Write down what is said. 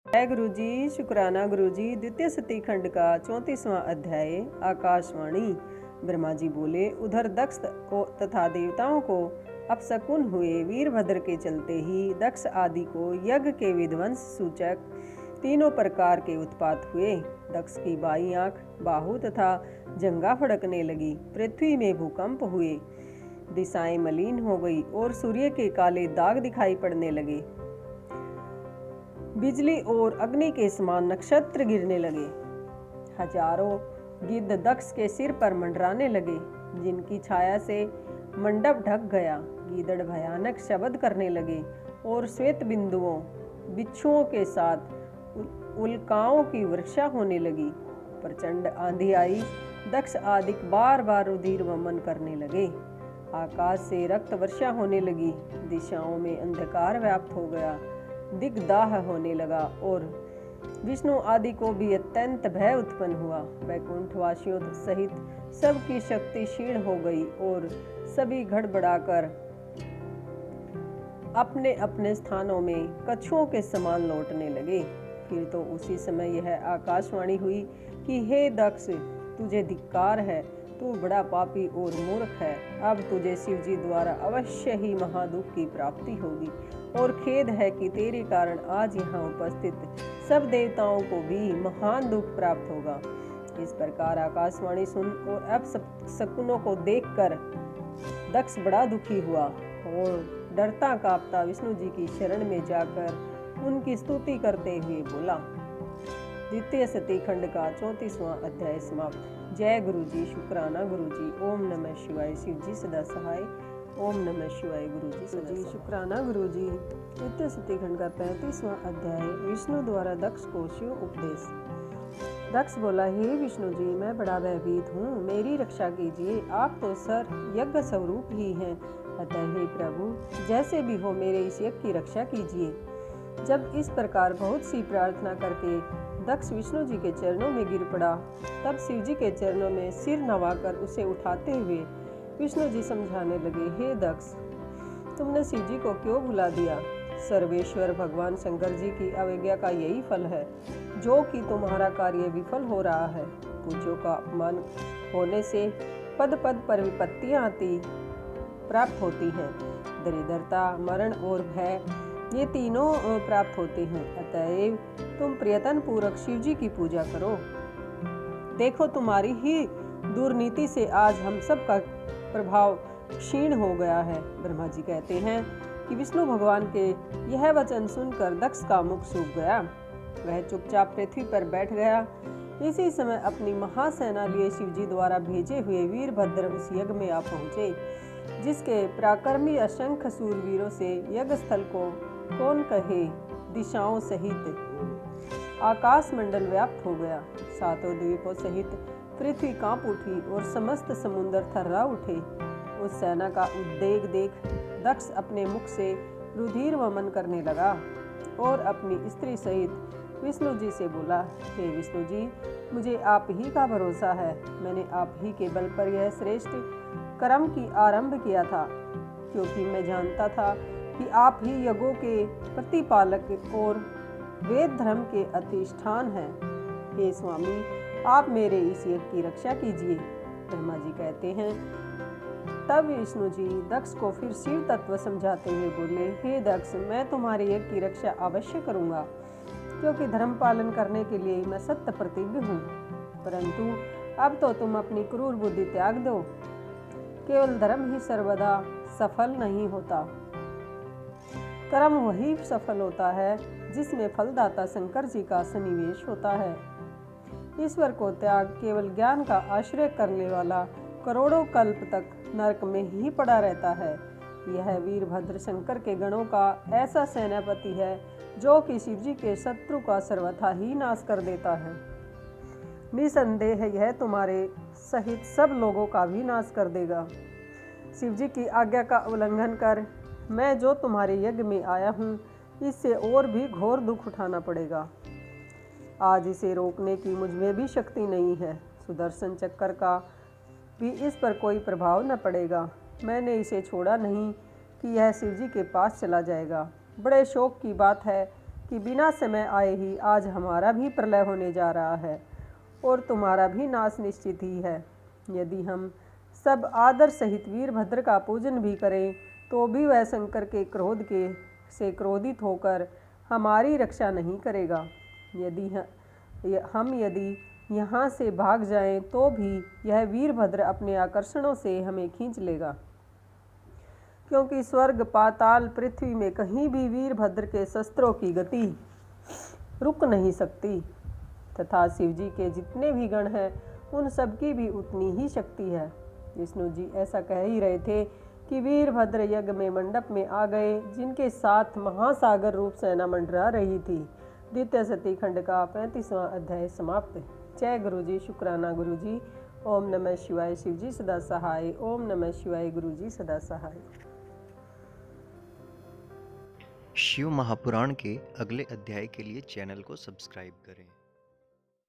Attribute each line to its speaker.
Speaker 1: जय गुरु जी, शुक्राना गुरु जी। द्वितीय सती खंड का 34वां अध्याय। आकाशवाणी। ब्रह्मा जी बोले, उधर दक्ष को तथा देवताओं को अपशकुन हुए। वीरभद्र के चलते ही दक्ष आदि को यज्ञ के विध्वंस सूचक तीनों प्रकार के उत्पात हुए। दक्ष की बाई आंख, बाहु तथा जंघा फड़कने लगी। पृथ्वी में भूकंप हुए, दिशाएं मलिन हो गई और सूर्य के काले दाग दिखाई पड़ने लगे। बिजली और अग्नि के समान नक्षत्र गिरने लगे। हजारों गिद्ध दक्ष के सिर पर मंडराने लगे, जिनकी छाया से मंडप ढक गया। गीदड़ भयानक शब्द करने लगे और श्वेत बिंदुओं बिच्छुओं के साथ उल्काओं की वर्षा होने लगी। प्रचंड आंधी आई। दक्ष आदि बार बार रुधिर वमन करने लगे। आकाश से रक्त वर्षा होने लगी। दिशाओं में अंधकार व्याप्त हो गया। दिग्दाह होने लगा और विष्णु आदि को भी अत्यंत भय उत्पन्न हुआ। वैकुंठवासियों सहित सबकी शक्ति क्षीण हो गई और सभी गड़बड़ाकर अपने अपने स्थानों में कछुओं के समान लौटने लगे। फिर तो उसी समय यह आकाशवाणी हुई कि हे दक्ष, तुझे धिक्कार है, तू बड़ा पापी और मूर्ख है। अब तुझे शिवजी द्वारा अवश्य ही महादुख की प्राप्ति होगी और खेद है कि तेरे कारण आज यहाँ उपस्थित सब देवताओं को भी महान दुख प्राप्त होगा। इस प्रकार आकाशवाणी सुन और अब शकुनों को देखकर दक्ष बड़ा दुखी हुआ और डरता कांपता विष्णु जी की शरण में जाकर उनकी स्तुति करते हुए बोला। द्वितीय सती खंड का 34वां अध्याय समाप्त। जय गुरु जी, शुक्राना गुरु जी। ओम नमः शिवाय। शिव जी सदा सहाय। ओम नमः शिवाय। गुरु जी सदा जी, शुक्राना गुरु जी। द्वितीय सती खंड का 35वां अध्याय। विष्णु द्वारा दक्ष को शिव उपदेश। दक्ष बोला, हे विष्णु जी, मैं बड़ा भयभीत हूँ, मेरी रक्षा कीजिए। आप तो सर यज्ञ स्वरूप ही हैं, अतः हे प्रभु, जैसे भी हो मेरे इस यज्ञ की रक्षा कीजिए। जब इस प्रकार बहुत सी प्रार्थना करके दक्ष विष्णु जी के चरणों में गिर पड़ा, तब शिव जी के चरणों में सिर नवाकर उसे उठाते हुए विष्णु जी समझाने लगे, हे दक्ष, तुमने शिव जी को क्यों भुला दिया? सर्वेश्वर भगवान शंकर जी की अवज्ञा का यही फल है, जो कि तुम्हारा कार्य विफल हो रहा है। पूज्यों का अपमान होने से पद पद पर विपत्तियां आती प्राप्त होती हैं। दरिद्रता, मरण और भय, ये तीनों प्राप्त होते हैं। अतएव तुम प्रयत्न पूर्वक शिव जी की पूजा करो। देखो, तुम्हारी ही दुर्नीति से आज हम सब का प्रभाव क्षीण हो गया है। ब्रह्मा जी कहते हैं कि विष्णु भगवान के यह वचन सुनकर दक्ष का मुख सूख गया। वह चुपचाप पृथ्वी पर बैठ गया। इसी समय अपनी महासेना लिए शिव जी द्वारा भेजे हुए वीरभद्र उस यज्ञ में आ पहुंचे, जिसके पराक्रमी असंख्य सूरवीरों से यज्ञ स्थल को कौन कहे, दिशाओं सहित आकाश मंडल व्याप्त हो गया। सातों द्वीपों सहित पृथ्वी कांप उठी और समस्त समुद्र थर्रा उठे। उस सेना का उद्वेग देख दक्ष अपने मुख से रुधिर वमन करने लगा और अपनी स्त्री सहित विष्णु जी से बोला, हे विष्णु जी, मुझे आप ही का भरोसा है। मैंने आप ही के बल पर यह श्रेष्ठ कर्म की आरंभ किया था, क्योंकि मैं जानता था कि आप ही यज्ञों के प्रतिपालक और वेद धर्म के अधिष्ठान हैं। हे स्वामी, आप मेरे इस यज्ञ की रक्षा कीजिए। ब्रह्मा जी कहते हैं, तब विष्णु जी दक्ष को फिर शिव तत्व समझाते हुए बोले, हे दक्ष, मैं तुम्हारे यज्ञ की रक्षा अवश्य करूंगा, क्योंकि धर्म पालन करने के लिए मैं सत्य प्रतिज्ञ हूँ। परंतु अब तो तुम अपनी क्रूर बुद्धि त्याग दो। केवल धर्म ही सर्वदा सफल नहीं होता, कर्म वही सफल होता है जिसमें फलदाता शंकर जी का सन्निवेश होता है। ईश्वर को त्याग केवल ज्ञान का आश्रय करने वाला करोड़ों कल्प तक नरक में ही पड़ा रहता है। यह वीरभद्र शंकर के गणों का ऐसा सेनापति है, जो कि शिव जी के शत्रु का सर्वथा ही नाश कर देता है। निसंदेह यह तुम्हारे सहित सब लोगों का भी नाश कर देगा। शिव जी की आज्ञा का उल्लंघन कर मैं जो तुम्हारे यज्ञ में आया हूँ, इससे और भी घोर दुख उठाना पड़ेगा। आज इसे रोकने की मुझ में भी शक्ति नहीं है। सुदर्शन चक्कर का भी इस पर कोई प्रभाव न पड़ेगा। मैंने इसे छोड़ा नहीं कि यह शिव जी के पास चला जाएगा। बड़े शोक की बात है कि बिना समय आए ही आज हमारा भी प्रलय होने जा रहा है और तुम्हारा भी नाश निश्चित ही है। यदि हम सब आदर सहित वीरभद्र का पूजन भी करें तो भी वह शंकर के क्रोध से क्रोधित होकर हमारी रक्षा नहीं करेगा। यदि यहाँ से भाग जाएं तो भी यह वीरभद्र अपने आकर्षणों से हमें खींच लेगा, क्योंकि स्वर्ग पाताल पृथ्वी में कहीं भी वीरभद्र के शस्त्रों की गति रुक नहीं सकती, तथा शिव जी के जितने भी गण हैं उन सबकी भी उतनी ही शक्ति है। विष्णु जी ऐसा कह ही रहे थे कि वीरभद्र यज्ञ में मंडप में आ गए, जिनके साथ महासागर रूप सेना मंडरा रही थी। द्वितीय सती खंड का 35वां अध्याय समाप्त। जय गुरु जी, शुक्राना गुरु जी। ओम नमः शिवाय। शिव जी सदा सहाय। ओम नमः शिवाय। गुरु जी सदा सहाय।
Speaker 2: शिव महापुराण के अगले अध्याय के लिए चैनल को सब्सक्राइब करें।